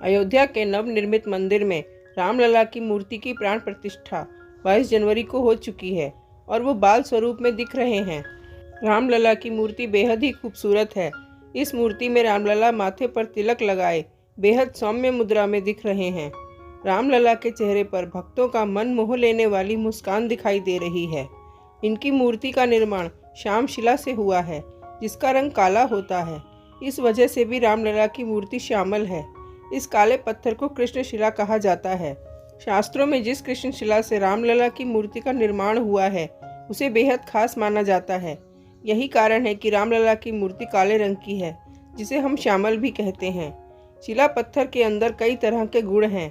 अयोध्या के नवनिर्मित मंदिर में रामलला की मूर्ति की प्राण प्रतिष्ठा 22 जनवरी को हो चुकी है और वो बाल स्वरूप में दिख रहे हैं। रामलला की मूर्ति बेहद ही खूबसूरत है। इस मूर्ति में रामलला माथे पर तिलक लगाए बेहद सौम्य मुद्रा में दिख रहे हैं। रामलला के चेहरे पर भक्तों का मन मोह लेने वाली मुस्कान दिखाई दे रही है। इनकी मूर्ति का निर्माण श्याम शिला से हुआ है, जिसका रंग काला होता है। इस वजह से भी रामलला की मूर्ति श्यामल है। इस काले पत्थर को कृष्ण शिला कहा जाता है। शास्त्रों में जिस कृष्ण शिला से रामलला की मूर्ति का निर्माण हुआ है, उसे बेहद खास माना जाता है। यही कारण है कि रामलला की मूर्ति काले रंग की है, जिसे हम श्यामल भी कहते हैं। शिला पत्थर के अंदर कई तरह के गुण हैं।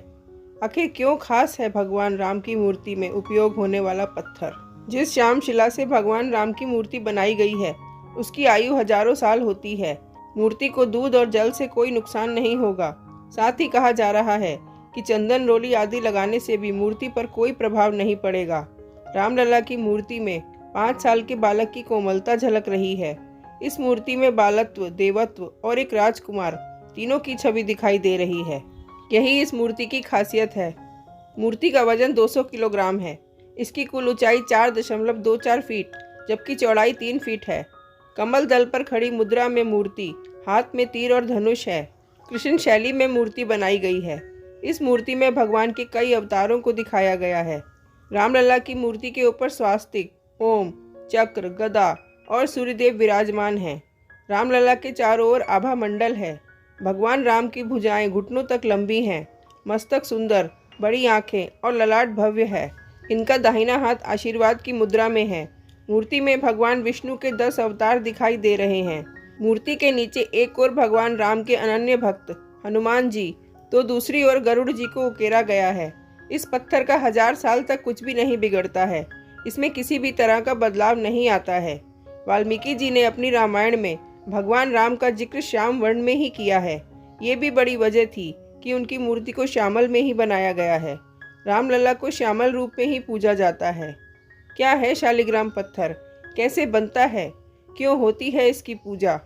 आखिर क्यों खास है भगवान राम की मूर्ति में उपयोग होने वाला पत्थर? जिस श्याम शिला से भगवान राम की मूर्ति बनाई गई है, उसकी आयु हजारों साल होती है। मूर्ति को दूध और जल से कोई नुकसान नहीं होगा। साथ ही कहा जा रहा है कि चंदन रोली आदि लगाने से भी मूर्ति पर कोई प्रभाव नहीं पड़ेगा। रामलला की मूर्ति में 5 साल के बालक की कोमलता झलक रही है। इस मूर्ति में बालत्व, देवत्व और एक राजकुमार तीनों की छवि दिखाई दे रही है। यही इस मूर्ति की खासियत है। मूर्ति का वजन 200 किलोग्राम है। इसकी कुल ऊंचाई 4.24 फीट जबकि चौड़ाई 3 फीट है। कमल दल पर खड़ी मुद्रा में मूर्ति, हाथ में तीर और धनुष है। कृष्ण शैली में मूर्ति बनाई गई है। इस मूर्ति में भगवान के कई अवतारों को दिखाया गया है। रामलला की मूर्ति के ऊपर स्वास्तिक, ओम, चक्र, गदा और सूर्यदेव विराजमान हैं। रामलला के चारों ओर आभा मंडल है। भगवान राम की भुजाएं घुटनों तक लंबी हैं। मस्तक सुंदर, बड़ी आंखें और ललाट भव्य है। इनका दाहिना हाथ आशीर्वाद की मुद्रा में है। मूर्ति में भगवान विष्णु के 10 अवतार दिखाई दे रहे हैं। मूर्ति के नीचे एक ओर भगवान राम के अनन्य भक्त हनुमान जी, तो दूसरी ओर गरुड़ जी को उकेरा गया है। इस पत्थर का 1000 साल तक कुछ भी नहीं बिगड़ता है। इसमें किसी भी तरह का बदलाव नहीं आता है। वाल्मीकि जी ने अपनी रामायण में भगवान राम का जिक्र श्याम वर्ण में ही किया है। ये भी बड़ी वजह थी कि उनकी मूर्ति को श्यामल में ही बनाया गया है। रामलला को श्यामल रूप में ही पूजा जाता है। क्या है शालिग्राम पत्थर? कैसे बनता है? क्यों होती है इसकी पूजा?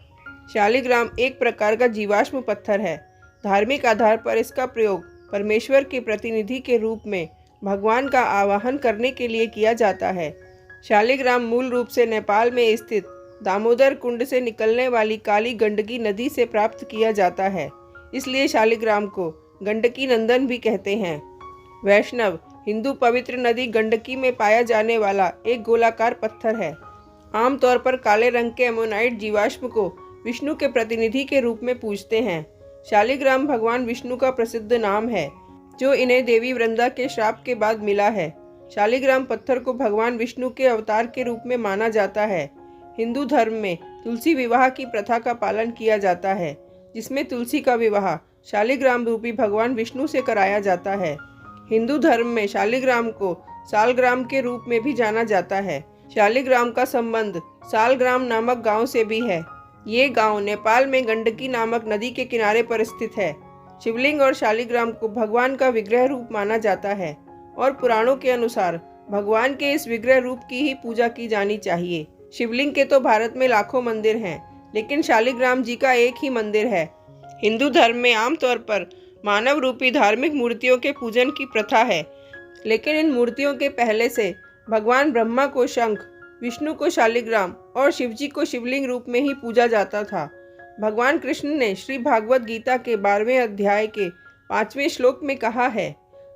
शालिग्राम एक प्रकार का जीवाश्म पत्थर है। धार्मिक आधार पर इसका प्रयोग परमेश्वर के प्रतिनिधि के रूप में भगवान का आवाहन करने के लिए किया जाता है। शालिग्राम मूल रूप से नेपाल में स्थित दामोदर कुंड से निकलने वाली काली गंडकी नदी से प्राप्त किया जाता है। इसलिए शालिग्राम को गंडकी नंदन भी कहते हैं। वैष्णव हिंदू पवित्र नदी गंडकी में पाया जाने वाला एक गोलाकार पत्थर है। आमतौर पर काले रंग के एमोनाइट जीवाश्म को विष्णु के प्रतिनिधि के रूप में पूजते हैं। शालिग्राम भगवान विष्णु का प्रसिद्ध नाम है, जो इन्हें देवी वृंदा के श्राप के बाद मिला है। शालिग्राम पत्थर को भगवान विष्णु के अवतार के रूप में माना जाता है। हिंदू धर्म में तुलसी विवाह की प्रथा का पालन किया जाता है, जिसमें तुलसी का विवाह शालिग्राम रूपी भगवान विष्णु से कराया जाता है। हिंदू धर्म में शालिग्राम को सालग्राम के रूप में भी जाना जाता है। शालिग्राम का संबंध सालग्राम नामक गांव से भी है। ये गांव नेपाल में गंडकी नामक नदी के किनारे पर स्थित है। शिवलिंग और शालिग्राम को भगवान का विग्रह रूप माना जाता है और पुराणों के अनुसार भगवान के इस विग्रह रूप की ही पूजा की जानी चाहिए। शिवलिंग के तो भारत में लाखों मंदिर हैं, लेकिन शालिग्राम जी का एक ही मंदिर है। हिंदू धर्म में आमतौर पर मानव रूपी धार्मिक मूर्तियों के पूजन की प्रथा है, लेकिन इन मूर्तियों के पहले से भगवान ब्रह्मा को शंख, विष्णु को शालिग्राम और शिवजी को शिवलिंग रूप में ही पूजा जाता था। भगवान कृष्ण ने श्री भागवत गीता के 12वें अध्याय के 5वें श्लोक में कहा है,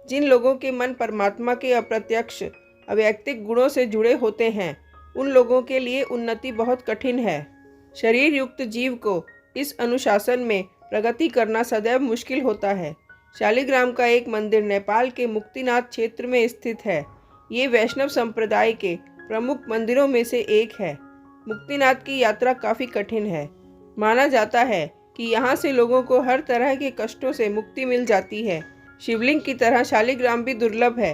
जिन लोगों के मन परमात्मा के अप्रत्यक्ष अवैयक्तिक गुणों से जुड़े होते हैं, उन लोगों के लिए उन्नति बहुत कठिन है। शरीर युक्त जीव को इस अनुशासन में प्रगति करना सदैव मुश्किल होता है। शालिग्राम का एक मंदिर नेपाल के मुक्तिनाथ क्षेत्र में स्थित है। ये वैष्णव संप्रदाय के प्रमुख मंदिरों में से एक है। मुक्तिनाथ की यात्रा काफ़ी कठिन है। माना जाता है कि यहाँ से लोगों को हर तरह के कष्टों से मुक्ति मिल जाती है। शिवलिंग की तरह शालिग्राम भी दुर्लभ है।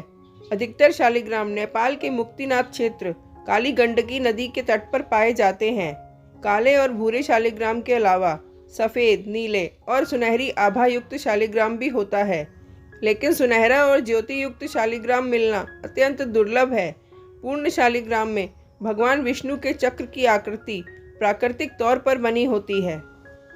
अधिकतर शालिग्राम नेपाल के मुक्तिनाथ क्षेत्र काली गंडकी नदी के तट पर पाए जाते हैं। काले और भूरे शालिग्राम के अलावा सफ़ेद, नीले और सुनहरी आभा युक्त शालिग्राम भी होता है, लेकिन सुनहरा और ज्योति युक्त शालिग्राम मिलना अत्यंत दुर्लभ है। पूर्ण शालिग्राम में भगवान विष्णु के चक्र की आकृति प्राकृतिक तौर पर बनी होती है।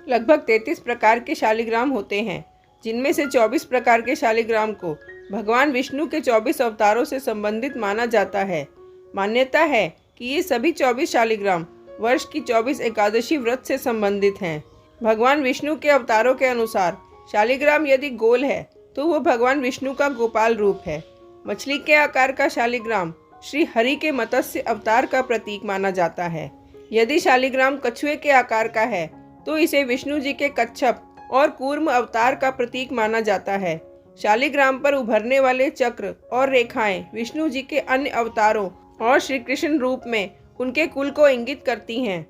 लगभग 33 प्रकार के शालिग्राम होते हैं, जिनमें से 24 प्रकार के शालिग्राम को भगवान विष्णु के 24 अवतारों से संबंधित माना जाता है। मान्यता है कि ये सभी 24 शालिग्राम वर्ष की 24 एकादशी व्रत से संबंधित हैं। भगवान विष्णु के अवतारों के अनुसार शालिग्राम यदि गोल है तो वो भगवान विष्णु का गोपाल रूप है। मछली के आकार का शालिग्राम श्री हरि के मत्स्य अवतार का प्रतीक माना जाता है। यदि शालिग्राम कछुए के आकार का है तो इसे विष्णु जी के कच्छप और कूर्म अवतार का प्रतीक माना जाता है। शालिग्राम पर उभरने वाले चक्र और रेखाएं विष्णु जी के अन्य अवतारों और श्री कृष्ण रूप में उनके कुल को इंगित करती हैं।